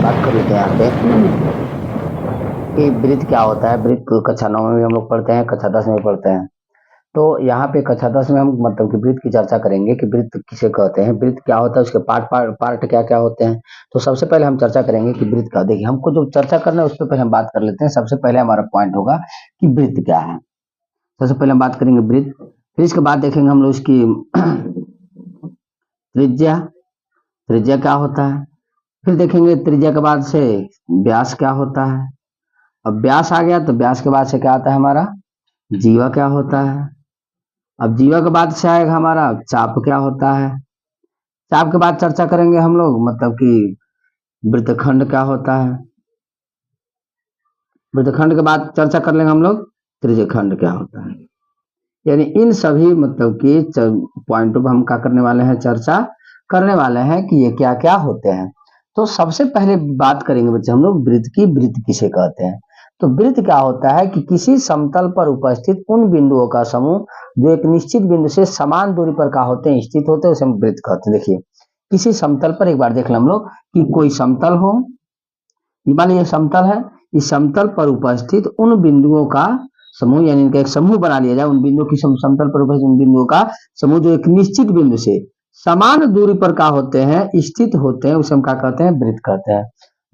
बात कर लेते हैं यहाँ पे कि वृत्त क्या होता है। वृत्त कक्षा 9 में भी हम लोग पढ़ते हैं, कक्षा 10 में भी पढ़ते हैं। तो यहाँ पे कक्षा 10 में हम मतलब कि वृत्त की चर्चा करेंगे कि वृत्त किसे कहते हैं, वृत्त क्या होता है, उसके पार्ट क्या क्या होते हैं। तो सबसे पहले हम चर्चा करेंगे कि वृत्त का, देखिए हमको जो चर्चा करना है उस पर पहले हम बात कर लेते हैं। सबसे पहले हमारा पॉइंट होगा कि वृत्त क्या है। सबसे पहले हम बात करेंगे वृत्त, फिर इसके बाद देखेंगे हम लोग इसकी त्रिज्या, त्रिज्या क्या होता है। फिर देखेंगे त्रिज्या के बाद से व्यास क्या होता है। अब व्यास आ गया तो व्यास के बाद से क्या आता है हमारा जीवा क्या होता है। अब जीवा के बाद से आएगा हमारा चाप क्या होता है। चाप के बाद चर्चा करेंगे हम लोग मतलब कि वृत्तखंड क्या होता है। वृत्तखंड के बाद चर्चा कर लेंगे हम लोग त्रिज्यखंड क्या होता है। यानी इन सभी मतलब कि पॉइंटों पर हम क्या करने वाले हैं, चर्चा करने वाले हैं कि ये क्या क्या होते हैं। तो सबसे पहले बात करेंगे बच्चे हम लोग वृत्त की। वृत्त किसे कहते हैं। तो वृत्त क्या होता है कि किसी समतल पर उपस्थित उन बिंदुओं का समूह जो एक निश्चित बिंदु से समान दूरी पर क्या होते हैं, स्थित होते हैं, उसे हम वृत्त कहते हैं। देखिए किसी समतल पर, एक बार देख लें हम लोग कि कोई समतल हो, मान लीजिए समतल है, इस समतल पर उपस्थित उन बिंदुओं का समूह, यानी इनका एक समूह बना लिया जाए, उन बिंदुओं की समतल पर उपस्थित उन बिंदुओं का समूह जो एक निश्चित बिंदु से समान दूरी पर क्या होते हैं, स्थित होते हैं, उसे हम क्या कहते हैं, वृत्त कहते हैं।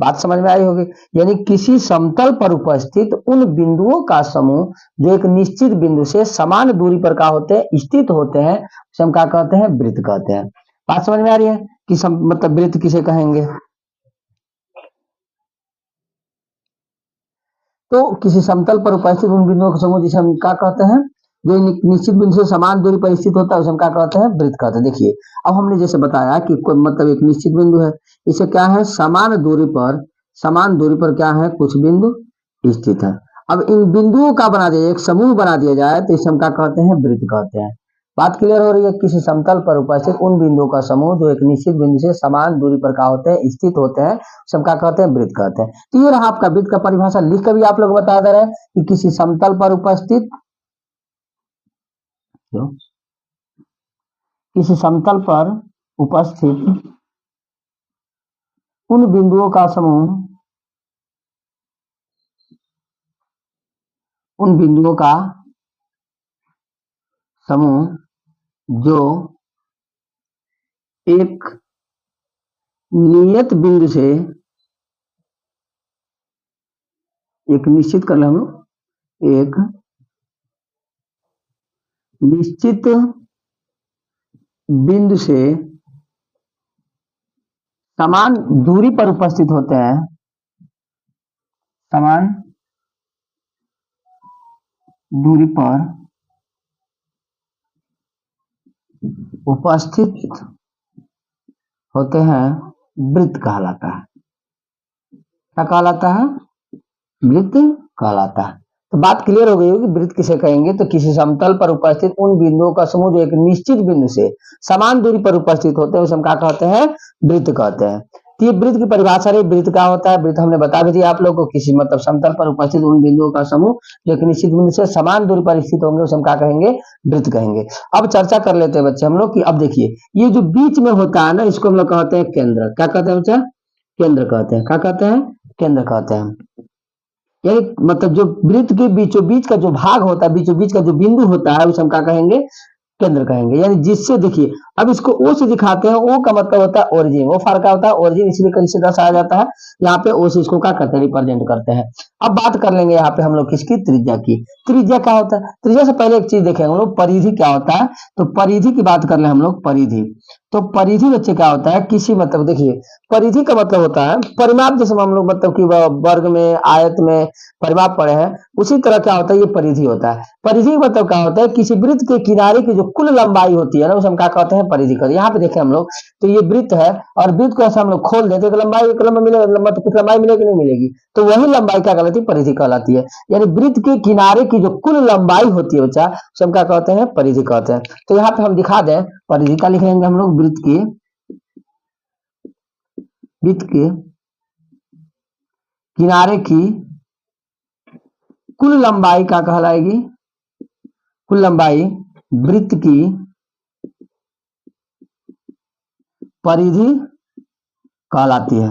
बात समझ में आई होगी। यानी किसी समतल पर उपस्थित उन बिंदुओं का समूह जो एक निश्चित बिंदु से समान दूरी पर क्या होते हैं, स्थित होते हैं, उसे हम क्या कहते हैं, वृत्त कहते हैं। बात समझ में आ रही है कि मतलब वृत्त किसे कहेंगे। तो किसी समतल पर उपस्थित उन बिंदुओं का समूह जिसे हम क्या कहते हैं, जो निश्चित बिंदु से समान दूरी पर स्थित होता है, उसे हम क्या कहते हैं, वृत्त कहते हैं। देखिए अब हमने जैसे बताया कि कोई मतलब एक निश्चित बिंदु है, इसे क्या है, समान दूरी पर, समान दूरी पर क्या है, कुछ बिंदु स्थित है। अब इन बिंदुओं का बना दिया, एक समूह बना दिया जाए तो इसे हम क्या कहते हैं, वृत्त कहते हैं। बात क्लियर हो रही है। किसी समतल पर उपस्थित उन बिंदुओं का समूह जो एक निश्चित बिंदु से समान दूरी पर क्या होते हैं, स्थित होते हैं, उसे हम क्या कहते हैं, वृत्त कहते हैं। तो ये रहा आपका वृत्त का परिभाषा। लिख कर भी आप लोग बता दे रहे हैं कि किसी समतल पर उपस्थित, किसी समतल पर उपस्थित उन बिंदुओं का समूह, उन बिंदुओं का समूह जो एक नियत बिंदु से, एक निश्चित कर हम एक निश्चित बिंदु से समान दूरी पर उपस्थित होते हैं, समान दूरी पर उपस्थित होते हैं, वृत्त कहलाता है। क्या कहलाता है, वृत्त कहलाता है। तो बात क्लियर हो गई होगी वृत्त किसे कहेंगे। तो किसी समतल पर उपस्थित उन बिंदुओं का समूह जो एक निश्चित बिंदु से समान दूरी पर उपस्थित होते हैं, उसे हम क्या कहते हैं, वृत्त कहते हैं। तो ये वृत्त की परिभाषा रही। वृत्त क्या होता है, वृत्त हमने बता भी दिया आप लोगों को, किसी मतलब समतल पर उपस्थित उन बिंदुओं का समूह जो एक निश्चित बिंदु से समान दूरी पर स्थित होंगे, उसे हम क्या कहेंगे, वृत्त कहेंगे। अब चर्चा कर लेते हैं बच्चे हम लोग कि अब देखिए ये जो बीच में होता है ना, इसको हम लोग कहते हैं केंद्र। क्या कहते हैं बच्चा, केंद्र कहते हैं। क्या कहते हैं, केंद्र कहते हैं। यानी मतलब जो वृत्त के बीचों बीच का जो भाग होता है, बीचों बीच का जो बिंदु होता है, उसे हम क्या कहेंगे, केंद्र कहेंगे। यानी जिससे देखिए अब इसको ओ से दिखाते हैं, ओ का मतलब होता है ओरिजिन, ओ फॉर क्या होता है, ओरिजिन, इसलिए कहीं से दर्शाया जाता है। यहाँ पे ओ से इसको क्या करते हैं, रिप्रेजेंट करते हैं। अब बात कर लेंगे यहाँ पे हम लोग किसकी, त्रिज्या की। त्रिज्या क्या होता है, त्रिज्या से पहले एक चीज देखेंगे हम लोग, परिधि क्या होता है। तो परिधि की बात कर ले हम लोग, परिधि। तो परिधि बच्चे क्या होता है, किसी मतलब देखिए परिधि का मतलब होता है परिमाप, जैसे हम लोग मतलब कि वर्ग में, आयत में परिमाप पढ़े हैं, उसी तरह क्या होता है, ये परिधि होता है। परिधि मतलब क्या होता है, किसी वृत्त के किनारे की जो कुल लंबाई होती है ना, उसे हम क्या कहते हैं, परिधि कहते हैं। यहाँ पे देखें हम लोग, तो ये वृत्त है और वृत्त को ऐसा हम लोग खोल देते, लंबाई एक लंबा मिलेगा, लंबा तो कुछ लंबाई मिलेगी नहीं मिलेगी, तो वही लंबाई क्या कहलाती है, परिधि कहलाती है। यानी वृत्त के किनारे की जो कुल लंबाई होती है बच्चा, उसे हम क्या कहते हैं, परिधि कहते हैं। तो यहाँ पे हम दिखा दें, परिधि का लिखेंगे हम लोग, वृत्त के, वृत्त के किनारे की कुल लंबाई क्या कहलाएगी, कुल लंबाई वृत्त की परिधि कहलाती है।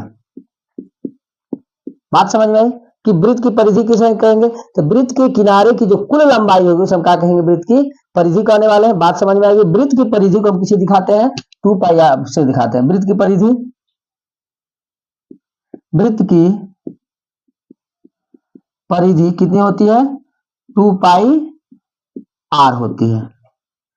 बात समझ में आई कि वृत्त की परिधि किसे कहेंगे, तो वृत्त के किनारे की जो कुल लंबाई होगी उसे हम क्या कहेंगे, वृत्त की परिधि कहने वाले हैं। बात समझ में आएगी। वृत्त की परिधि को हम किसे दिखाते हैं, 2 पाई से दिखाते हैं। वृत्त की परिधि, वृत्त की परिधि कितनी होती है, 2 पाई r होती है।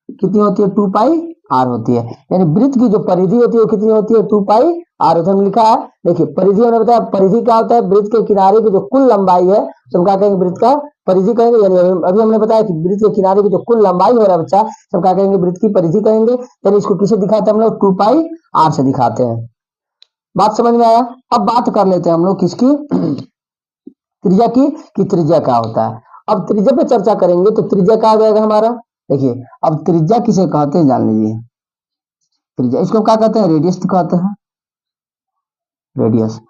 कितनी होती है, 2 पाई r होती है। यानी वृत्त की जो परिधि होती है वो कितनी होती है, 2 पाई r होती है। हमने लिखा है, देखिए परिधि हमने बताया, परिधि क्या होता है, वृत्त के किनारे की जो कुल लंबाई है तो हम क्या कहेंगे, वृत्त का परिधि कहेंगे। यानी अभी हमने बताया कि वृत्त के किनारे की जो कुल लंबाई हो रहा है बच्चा, तो हम क्या कहेंगे, वृत्त की परिधि कहेंगे। यानी इसको किसे दिखाते हैं हम लोग, 2 पाई r से दिखाते हैं। बात समझ में आया। अब बात कर लेते हैं हम लोग किसकी, त्रिज्या की, कि त्रिज्या क्या होता है। अब त्रिज्या पे चर्चा करेंगे तो त्रिज्या क्या आ जाएगा हमारा, देखिए अब त्रिज्या किसे कहते हैं जान लीजिए। त्रिज्या, इसको क्या कहते हैं, रेडियस कहते हैं, रेडियस।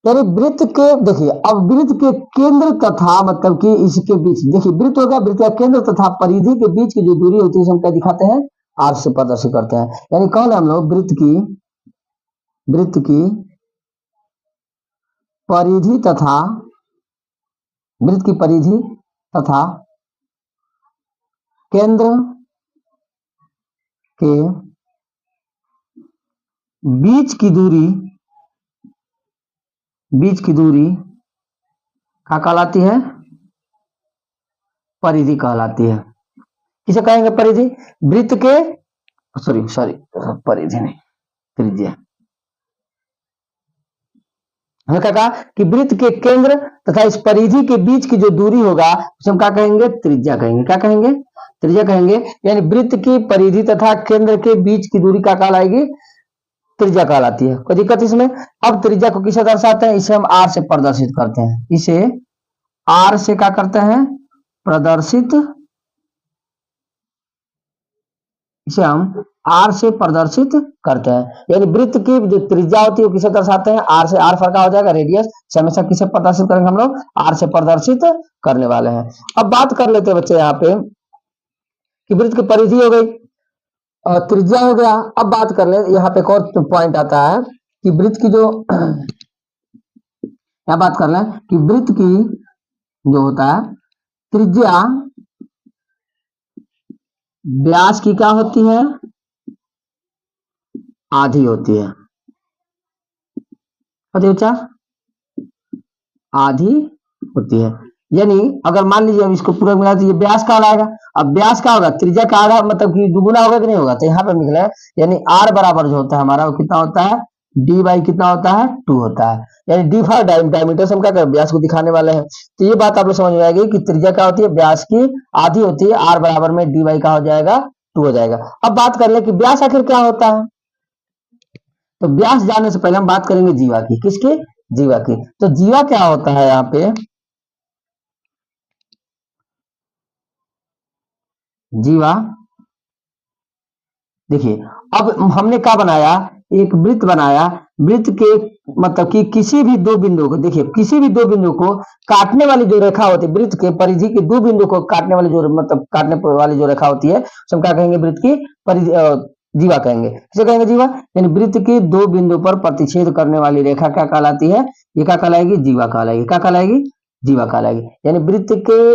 यानी वृत्त के, देखिए अब वृत्त के केंद्र तथा मतलब कि इसके बीच, देखिए वृत्त हो गया, वृत्त का केंद्र तथा परिधि के बीच की जो दूरी होती है हम क्या दिखाते हैं, आर से प्रदर्शित करते हैं। यानी कौन है हम लोग, वृत्त की परिधि तथा, वृत्त की परिधि तथा केंद्र के बीच की दूरी, बीच की दूरी क्या कहलाती है, परिधि कहलाती है। किसे कहेंगे, परिधि। वृत्त के, सॉरी सॉरी, परिधि नहीं, त्रिज्या। हमने क्या कहा कि वृत्त के केंद्र तथा इस परिधि के बीच की जो दूरी होगा उसे हम क्या कहेंगे, त्रिज्या कहेंगे। क्या कहेंगे, त्रिज्या कहेंगे। यानी वृत्त की परिधि तथा केंद्र के बीच की दूरी क्या कहलाएगी, त्रिज्या कहलाती है। कोई दिक्कत इसमें। अब त्रिज्या को किसे दर्शाते हैं, इसे हम आर से प्रदर्शित करते हैं। इसे आर से क्या करते हैं, प्रदर्शित, इसे हम आर से प्रदर्शित करते हैं। यानी वृत्त की जो त्रिज्या होती है वो किसे दर्शाते हैं, आर से। आर फरका हो जाएगा रेडियस से, हमेशा किसे प्रदर्शित करेंगे हम लोग, आर से प्रदर्शित करने वाले हैं। अब बात कर लेते हैं बच्चे यहाँ पे कि वृत्त की परिधि हो गई और त्रिज्या हो गया। अब बात कर ले, यहाँ पे एक और पॉइंट आता है कि वृत्त की जो क्या बात कर लें कि वृत्त की जो होता है त्रिज्या व्यास की क्या होती है, आधी होती है। बच्चा आधी होती है। यानी अगर मान लीजिए अब इसको पूरा मिला तो ये व्यास का आएगा। अब व्यास का होगा, त्रिज्या का आधा मतलब कि दुगुना होगा कि नहीं होगा, तो यहाँ पे निकला है। यानी आर बराबर जो होता है हमारा वो कितना होता है, डी बाई कितना होता है, 2 होता है। यानी डी फॉर डायमीटर से हम क्या करें, व्यास को दिखाने वाले हैं। तो ये बात आप लोग समझ में आएगी कि त्रिज्या क्या होती है, व्यास की आधी होती है। आर बराबर में डी बाई का हो जाएगा, 2 हो जाएगा। अब बात कर ले कि व्यास आखिर क्या होता है। तो व्यास जानने से पहले हम बात करेंगे जीवा की। किसकी, जीवा की। तो जीवा क्या होता है यहाँ पे, जीवा, देखिए अब हमने क्या बनाया, एक वृत्त बनाया। वृत्त के मतलब कि किसी भी दो बिंदु को, देखिए किसी भी दो बिंदु को काटने वाली जो रेखा होती है, वृत्त के परिधि के दो बिंदु को काटने वाली जो मतलब काटने वाली जो रेखा होती है उसे हम क्या कहेंगे, वृत्त की परिधि, जीवा कहेंगे। किसे कहेंगे, जीवा। यानी वृत्त के दो बिंदु पर प्रतिच्छेद करने वाली रेखा क्या कहलाती है, ये क्या कहलाएगी, जीवा कहलाएगी। क्या कहलाएगी, जीवा कहलाएगी। यानी वृत्त के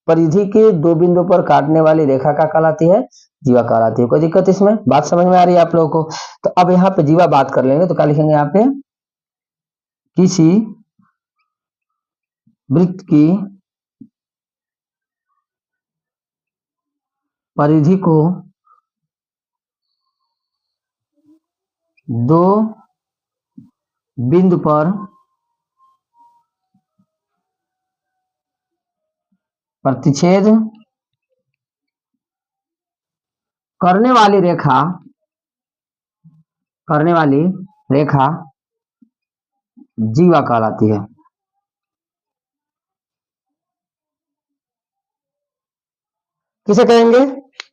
परिधि के दो बिंदु पर काटने वाली रेखा क्या कहलाती है, जीवा कहलाती है। कोई दिक्कत इसमें, बात समझ में आ रही है आप लोगों को। तो अब यहाँ पे जीवा बात कर लेंगे तो क्या लिखेंगे यहाँ पे, किसी वृत्त की परिधि को दो बिंदु पर प्रतिच्छेद करने वाली रेखा, करने वाली रेखा जीवा कहलाती है। किसे कहेंगे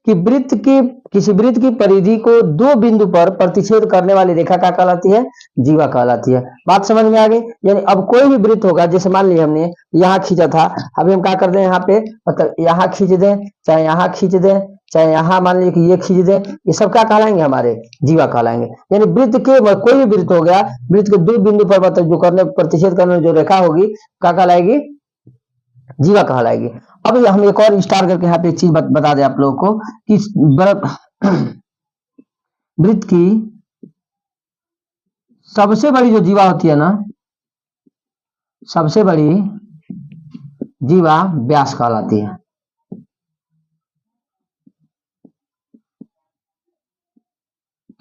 कि वृत्त की किसी वृत्त की परिधि को दो बिंदु पर प्रतिच्छेद करने वाली रेखा क्या कहलाती है? जीवा कहलाती है। बात समझ में आ गई? यानी अब कोई भी वृत्त होगा, जैसे मान लिया हमने यहाँ खींचा था, अभी हम क्या कर दें यहाँ पे, मतलब यहाँ खींच दें, चाहे यहाँ खींच दें, चाहे यहाँ मान लीजिए कि ये खींच दें, ये सब क्या कहलाएंगे? हमारे जीवा कहलाएंगे। यानी वृत्त के कोई भी वृत्त हो गया, वृत्त के दो बिंदु पर मतलब जो करने प्रतिच्छेद करने में जो रेखा होगी क्या कहलाएगी? जीवा कहलाएगी। अब हम एक और स्टार करके यहाँ पे एक चीज बता दें आप लोगों को कि वृत्त की सबसे बड़ी जो जीवा होती है ना, सबसे बड़ी जीवा व्यास कहलाती है।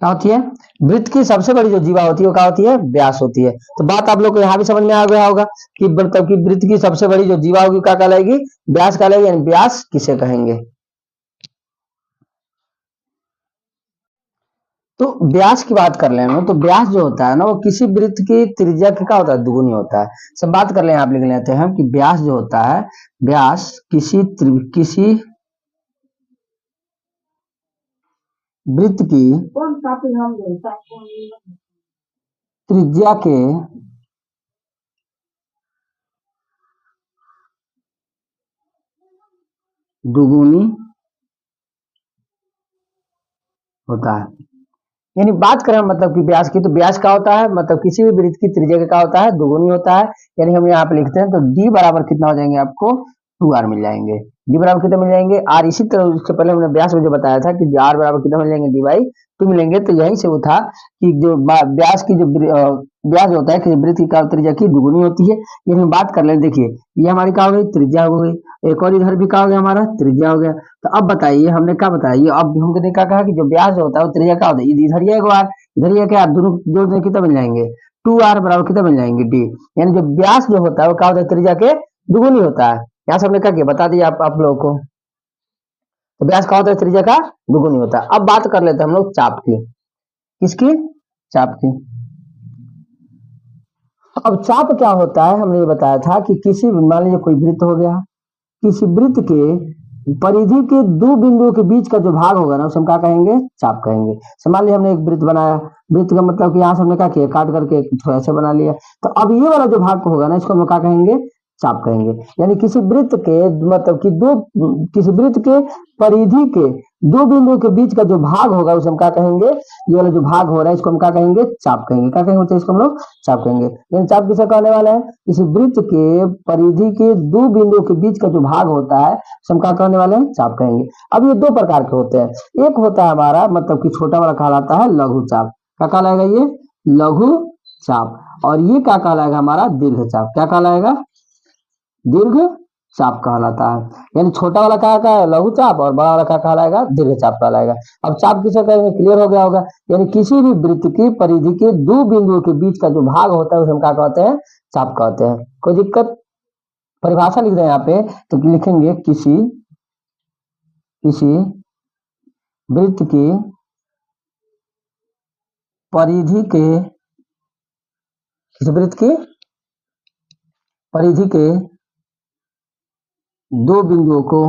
क्या होती है? वृत्त की सबसे बड़ी जो जीवा होती है वो क्या होती है? व्यास होती है। तो बात आप लोग को यहाँ भी समझ में आ गया होगा कि मतलब कि वृत्त की सबसे बड़ी जो जीवा होगी क्या कहलाएगी? व्यास कहलाएगी। यानी व्यास किसे कहेंगे? तो व्यास की बात कर लेना, तो व्यास जो होता है ना वो किसी वृत्त की त्रिज्या का क्या होता है? दुगुनी होता है। सब बात कर ले, आप लिख लेते हैं कि व्यास जो होता है, व्यास किसी वृत्त की त्रिज्या के दुगुनी होता है। यानी बात करें मतलब कि व्यास की, तो व्यास क्या होता है? मतलब किसी भी वृत्त की त्रिज्या का क्या होता है? दुगुनी होता है। यानी हम यहाँ पे लिखते हैं तो डी बराबर कितना हो जाएंगे? आपको 2r मिल जाएंगे। डी बराबर कितना मिल जाएंगे? आर। इसी तरह उससे पहले हमने व्यास में जो बताया था कि आर बराबर कितना मिल जाएंगे? डी बाई 2 मिलेंगे। तो यहीं से वो था कि जो व्यास की जो व्यास होता है कि वृत्त की त्रिज्या की दुगुनी होती है। ये हम बात कर ले, देखिए ये हमारी क्या हो गई? त्रिज्या हो गई। एक और इधर भी क्या हो गया? हमारा त्रिज्या हो गया। तो अब बताइए हमने क्या बताया? ये अब हमने क्या कहा कि जो व्यास होता है वो त्रिज्या क्या होता है? इधर ही एक बार, इधर ही क्या, दोनों जोड़ दें कितना मिल जाएंगे? 2r बराबर कितना मिल जाएंगे? डी। यानी जो व्यास जो होता है वो क्या होता है? त्रिज्या के दुगुनी होता है। यहाँ से हमने क्या किया बता दिया आप लोगों को। तो व्यास क्या होता है? त्रिज्या का दुगुनी होता है। अब बात कर लेते हैं हम लोग चाप की। किसकी? चाप की। अब चाप क्या होता है? हमने ये बताया था कि किसी मान लीजिए कोई वृत्त हो गया, किसी वृत्त के परिधि के दो बिंदुओं के बीच का जो भाग होगा ना उसे हम क्या कहेंगे? चाप कहेंगे। मान लिया हमने एक वृत्त बनाया, वृत्त का मतलब कि यहाँ से हमने क्या किया? काट करके थोड़ा सा बना लिया। तो अब ये वाला जो भाग होगा ना इसको हम क्या कहेंगे? चाप कहेंगे। यानी किसी वृत्त के मतलब कि किसी वृत्त के परिधि के दो बिंदुओं के बीच का जो भाग होगा उसे हम क्या कहेंगे? ये वाला जो भाग हो रहा है इसको हम क्या कहेंगे? चाप कहेंगे। क्या कहेंगे? इसको हम लोग चाप कहेंगे। यानी चाप किसे कहने वाला है? किसी वृत्त के परिधि के दो बिंदुओं के बीच का जो भाग होता है उसे हम क्या कहने वाले हैं? चाप कहेंगे। अब ये दो प्रकार के होते हैं। एक होता है हमारा मतलब कि छोटा वाला कहलाता है लघु चाप। क्या कहलाएगा? ये लघु चाप। और ये क्या कहलाएगा? हमारा दीर्घ चाप। क्या कहलाएगा? दीर्घ चाप कहलाता है। यानी छोटा वाला क्या है? लघु चाप। और बड़ा वाला क्या कहलाएगा? दीर्घ चाप कहलाएगा। अब चाप किसे कहेंगे? क्लियर हो गया होगा। यानी किसी भी वृत्त की परिधि के दो बिंदुओं के बीच का जो भाग होता है उसे हम क्या कहते हैं? चाप कहते हैं। कोई दिक्कत? परिभाषा लिख रहे हैं यहाँ पे तो लिखेंगे किसी वृत्त की परिधि के, किसी वृत्त की परिधि के दो बिंदुओं को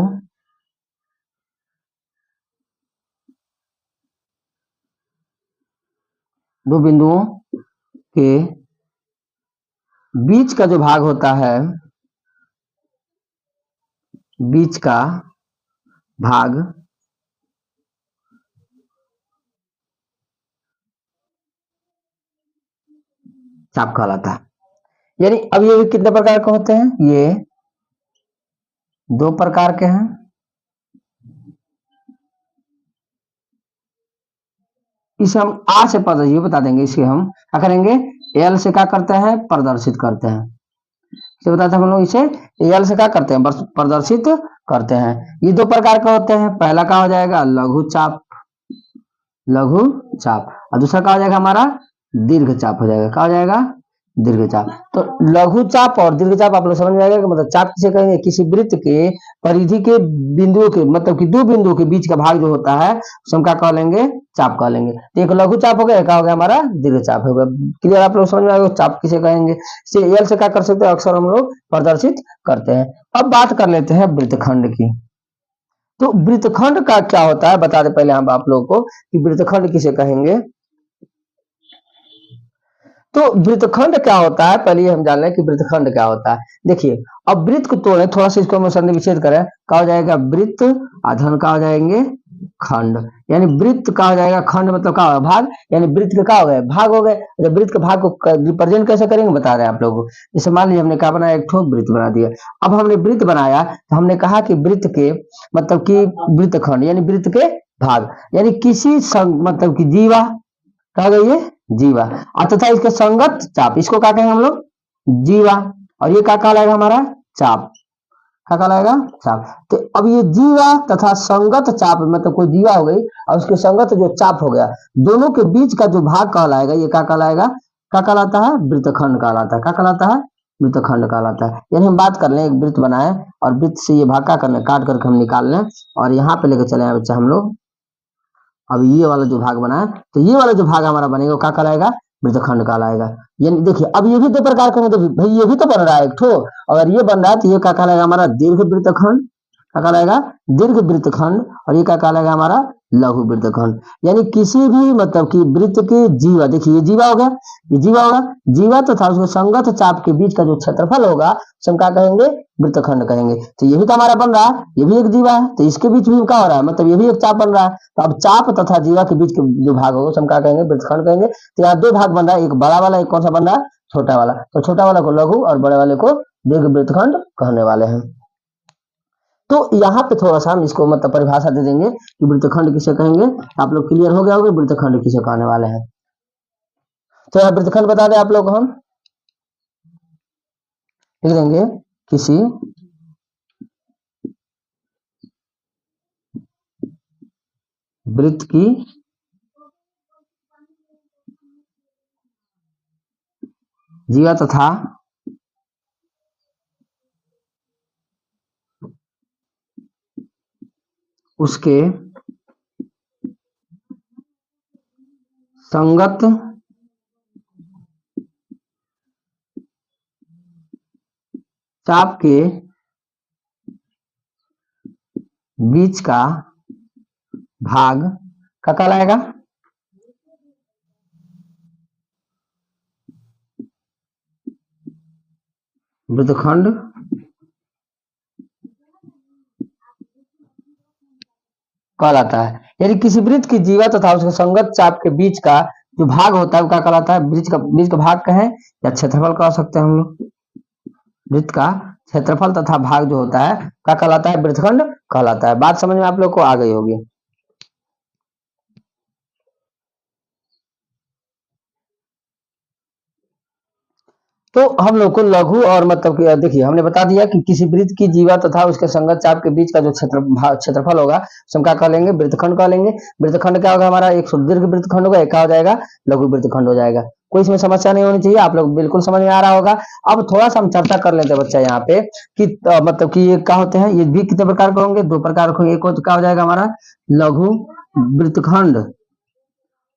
के बीच का जो भाग होता है, बीच का भाग चाप कहलाता है। यानी अब ये कितने प्रकार के होते हैं? ये दो प्रकार के हैं। इसे हम आ से प्रदर्शित बता देंगे। इसे हम क्या करेंगे? एल से क्या करते हैं? प्रदर्शित करते हैं। इसे बताते हैं हम लोग, इसे एल से क्या करते हैं? प्रदर्शित करते हैं। ये दो प्रकार के होते हैं। पहला क्या हो जाएगा? लघु चाप, लघु चाप। और दूसरा क्या हो जाएगा? हमारा दीर्घ चाप हो जाएगा। क्या हो जाएगा? दीर्घ चाप। तो लघु चाप और दीर्घ चाप आप लोग समझ में आएगा कि मतलब चाप किसे कहेंगे? किसी वृत्त के परिधि के बिंदुओं के मतलब कि दो बिंदुओं के बीच का भाग जो होता है उसे हम क्या कह लेंगे? चाप कह लेंगे। तो एक लघु चाप हो गया, क्या हो गया? हमारा दीर्घ चाप हो गया। क्लियर? आप लोग समझ में आएगा चाप किसे कहेंगे? एल से क्या कर सकते हैं? अक्सर हम लोग प्रदर्शित करते हैं। अब बात कर लेते हैं वृत्तखंड की। तो वृत्तखंड का क्या होता है बता दे पहले हम आप लोगों को कि वृत्तखंड किसे कहेंगे। तो वृत्तखंड क्या होता है पहले हम जान लें कि वृत्तखंड क्या होता है। देखिए अब वृत्त को तोड़े थोड़ा सा इसको हम संधि विच्छेद करें, क्या हो जाएगा वृत्त, अधन का हो जाएंगे खंड, यानी वृत्त का हो जाएगा खंड मतलब क्या होगा भाग, यानी वृत्त के क्या हो गए भाग हो गए। जब वृत्त के भाग को रिप्रेजेंट कैसे करेंगे बता रहे हैं आप लोगों को। जैसे मान लीजिए हमने क्या बनाया, एक ठो वृत्त बना दिया। अब हमने वृत्त बनाया तो हमने कहा कि वृत्त के मतलब कि वृत्तखंड यानी वृत्त के भाग, यानी किसी मतलब कि जीवा कहा गई है जीवा, और तथा इसके संगत चाप, इसको क्या कहेंगे हम लोग जीवा, और ये क्या कहलाएगा हमारा चाप, क्या कहलाएगा चाप। तो अब ये जीवा तथा संगत चाप मतलब कोई जीवा हो गई और उसके संगत जो चाप हो गया, दोनों के बीच का जो भाग कहलाएगा ये क्या कहलाएगा, क्या कहलाता है वृत्तखंड कहलाता है। क्या कहलाता है वृत्तखंड कहलाता है। यानी हम बात कर लें एक वृत्त बनाए और वृत्त से ये भाग क्या करना काट करके हम निकाल लें और यहाँ पे लेकर चले आए बच्चा हम लोग। अब ये वाला जो भाग बना है तो ये वाला जो भाग हमारा बनेगा वो क्या कहलाएगा वृत्तखंड कहलाएगा। यानी देखिए अब ये भी दो प्रकार का मतलब भाई ये भी तो बन रहा है एक ठो, अगर ये बन रहा है तो ये क्या कहलाएगा हमारा दीर्घ वृत्तखंड, क्या कहलाएगा दीर्घ वृत्तखंड, और ये क्या कहलाएगा हमारा लघु वृत्तखंड। यानी किसी भी मतलब कि वृत्त के जीवा, देखिए ये जीवा हो गया, ये जीवा होगा, जीवा तथा उसके संगत चाप के बीच का जो क्षेत्रफल होगा हम क्या कहेंगे वृत्तखंड कहेंगे। तो ये भी तो हमारा बन रहा है, ये भी एक जीवा है तो इसके बीच भी क्या हो रहा है मतलब ये भी एक चाप बन रहा है। तो अब चाप तथा जीवा के बीच के जो भाग होगा हम क्या कहेंगे वृत्तखंड कहेंगे। तो यहाँ दो भाग बन रहा है, एक बड़ा वाला एक कौन सा बन रहा है छोटा वाला, तो छोटा वाला को लघु और बड़े वाले को दीर्घ वृत्तखंड कहने वाले हैं। तो यहाँ पे थोड़ा सा हम इसको मतलब परिभाषा दे देंगे कि वृत्तखंड किसे कहेंगे, आप लोग क्लियर हो गया होगा वृत्तखंड किसे कहने वाले हैं। तो यहाँ वृत्तखंड बता दें आप लोग को हम लिख देंगे किसी वृत्त की जीवा तथा उसके संगत चाप के बीच का भाग का कहलाएगा वृत्तखंड कहलाता है। यानी किसी वृत्त की जीवा तथा उसके संगत चाप के बीच का जो भाग होता है वो क्या कहलाता है, बीच का भाग कहें या क्षेत्रफल कह सकते हैं हम लोग। वृत्त का क्षेत्रफल तथा भाग जो होता है क्या कहलाता है वृत्तखंड कहलाता है। बात समझ में आप लोग को आ गई होगी। तो हम लोग को लघु और मतलब कि देखिए हमने बता दिया कि किसी वृत्त की जीवा तथा उसके संगत चाप के बीच का जो क्षेत्रफल होगा हम क्या कह लेंगे वृत्तखंड कह लेंगे। वृत्तखंड क्या होगा हमारा, एक दीर्घ वृत्तखंड होगा, एक क्या हो जाएगा लघु वृत्तखंड हो जाएगा। कोई इसमें समस्या नहीं होनी चाहिए, आप लोग बिल्कुल समझ में आ रहा होगा। अब थोड़ा सा हम चर्चा कर लेते हैं बच्चा यहाँ पे कि मतलब कि ये क्या होते हैं, ये भी कितने प्रकार के होंगे, दो प्रकार के। एक क्या हो जाएगा हमारा लघु वृत्तखंड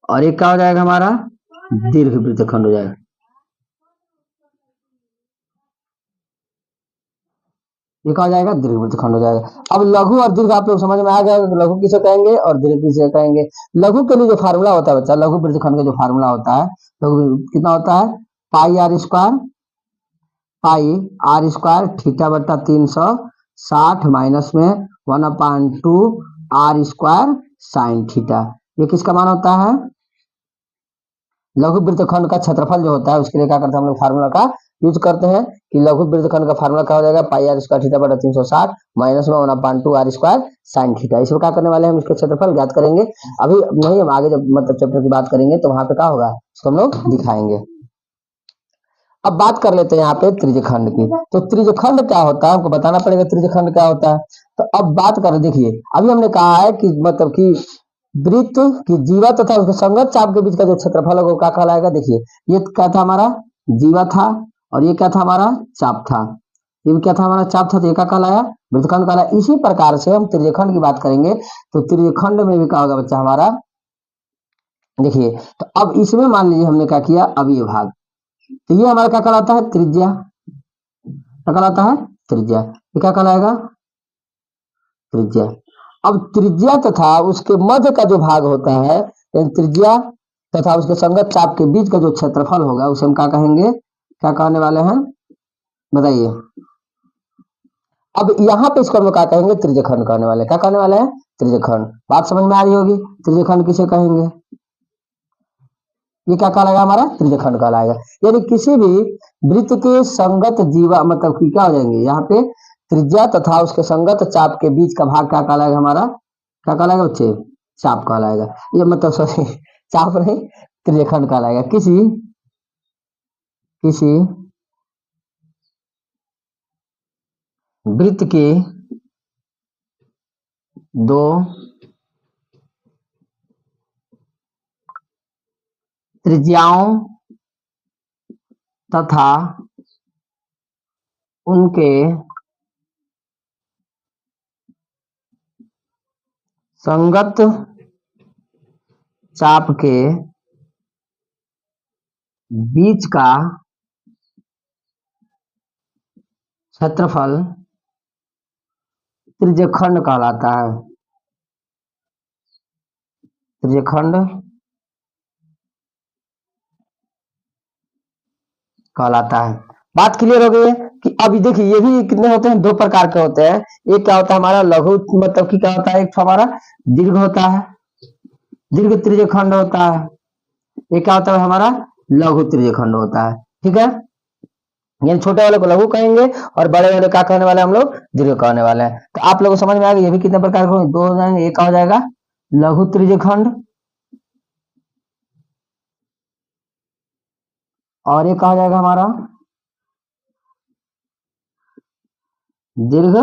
और एक क्या हो जाएगा हमारा दीर्घ वृत्तखंड हो जाएगा। ये कहा जाएगा दीर्घ वृत्तखंड हो जाएगा। अब लघु और दीर्घ आप लोग समझ में आ गया लघु किसे कहेंगे और दीर्घ किसे कहेंगे। लघु के लिए जो फार्मूला होता है बच्चा, लघु वृत्तखंड का जो फार्मूला होता है लघु कितना होता है पाई आर स्क्वायर थीटा बट्टा 360 माइनस में 1/2 आर स्क्वायर साइन थीटा। ये किसका मान होता है लघु वृत्तखंड का क्षेत्रफल जो होता है उसके लिए क्या करते हैं हम लोग फार्मूला का यूज करते हैं कि लघु वृत्तखंड का फार्मूला क्या हो जाएगा पाई आर स्क्वायर थीटा बटा 360 माइनस में 1/2 आर स्क्वायर साइन थीटा। इसमें क्या करने वाले हैं हम इसके क्षेत्रफल ज्ञात करेंगे। अभी नहीं, हम आगे जब मतलब चैप्टर की बात करेंगे तो वहां पे क्या होगा तो हम लोग दिखाएंगे। अब बात कर लेते हैं यहाँ पे त्रिज्यखंड की। तो त्रिज्यखंड क्या होता है हमको बताना पड़ेगा त्रिज्यखंड क्या होता है। तो अब बात करें, देखिए अभी हमने कहा है कि मतलब कि वृत्त की जीवा तथा उसके संगत चाप के बीच का जो क्षेत्रफल होगा क्या कहलाएगा। देखिए ये क्या था हमारा जीवा था और ये क्या था हमारा चाप था, ये क्या था हमारा चाप था, तो ये क्या कहलाया वृत्तखंड कहलाया। इसी प्रकार से हम त्रिज्यखंड की बात करेंगे तो त्रिज्यखंड में भी क्या होगा बच्चा हमारा, देखिए तो अब इसमें मान लीजिए हमने क्या किया, अब ये भाग तो ये हमारा क्या कहलाता है त्रिज्या, क्या कहलाता है त्रिज्या, ये क्या कहलाएगा त्रिज्या। अब त्रिज्या तथा उसके मध्य का जो भाग होता है, यानी त्रिज्या तथा उसके संगत चाप के बीच का जो क्षेत्रफल होगा उसे हम क्या कहेंगे, क्या कहने वाले हैं बताइए। अब यहाँ पे इसको हम क्या कहेंगे, त्रिज्यखंड कहने वाले, क्या कहने वाले हैं, त्रिज्यखंड। बात समझ में आ रही होगी, त्रिज्यखंड किसे कहेंगे, ये क्या कहलाएगा हमारा, त्रिज्यखंड कहलाएगा। यानी किसी भी वृत्त के संगत जीवा मतलब कि क्या हो जाएंगे यहाँ पे, त्रिज्या तथा उसके संगत चाप के बीच का भाग क्या कहलाएगा हमारा, क्या कहलाएगा बच्चे, चाप कहलाएगा। ये मतलब सॉरी चाप नहीं, त्रिज्यखंड कहलाएगा। किसी किसी वृत्त के दो त्रिज्याओं तथा उनके संगत चाप के बीच का क्षेत्रफल त्रिज्यखंड कहलाता है, त्रिज्यखंड कहलाता है। बात क्लियर हो गई है कि अभी देखिए ये भी कितने होते हैं, दो प्रकार के होते हैं। एक क्या होता है हमारा लघु मतलब कि क्या होता है, एक हमारा दीर्घ होता है, दीर्घ त्रिज्यखंड होता है। एक क्या होता है हमारा लघु त्रिज्यखंड होता है, ठीक है। यानी छोटे वाले को लघु कहेंगे और बड़े वाले क्या कहने वाले हम लोग, दीर्घ कहने वाले हैं। तो आप लोगों को समझ में आ गया ये भी कितने प्रकार के दो हो जाएंगे। एक हो जाएगा लघु त्रिज्यखंड और एक कहा जाएगा हमारा दीर्घ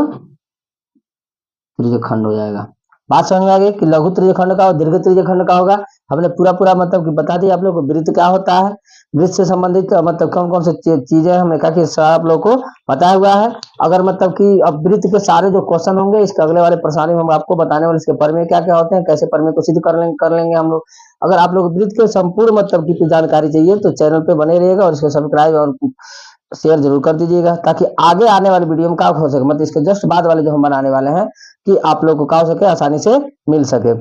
त्रिज्यखंड हो जाएगा। बात समझ में आ गई कि लघु त्रिज्यखंड का और दीर्घ त्रिज्यखंड का होगा। हमने पूरा पूरा मतलब कि बता दिया आप लोग को वृत्त क्या होता है, वृत्त से संबंधित मतलब कौन कौन से चीजें हमने कहा कि आप लोग को पता हुआ है। अगर मतलब कि अब वृत्त के सारे जो क्वेश्चन होंगे इसके अगले वाले प्रश्न में हम आपको बताने वाले, इसके प्रमेय क्या क्या होते हैं, कैसे प्रमेय को सिद्ध कर लेंगे हम लोग। अगर आप लोग वृत्त के संपूर्ण मतलब की जानकारी चाहिए तो चैनल पे बने रहिएगा और इसको सब्सक्राइब और शेयर जरूर कर दीजिएगा, ताकि आगे आने वाले वीडियो में क्या हो सके, मतलब इसके जस्ट बाद वाले जो हम बनाने वाले हैं कि आप लोग को क्या हो सके, आसानी से मिल सके।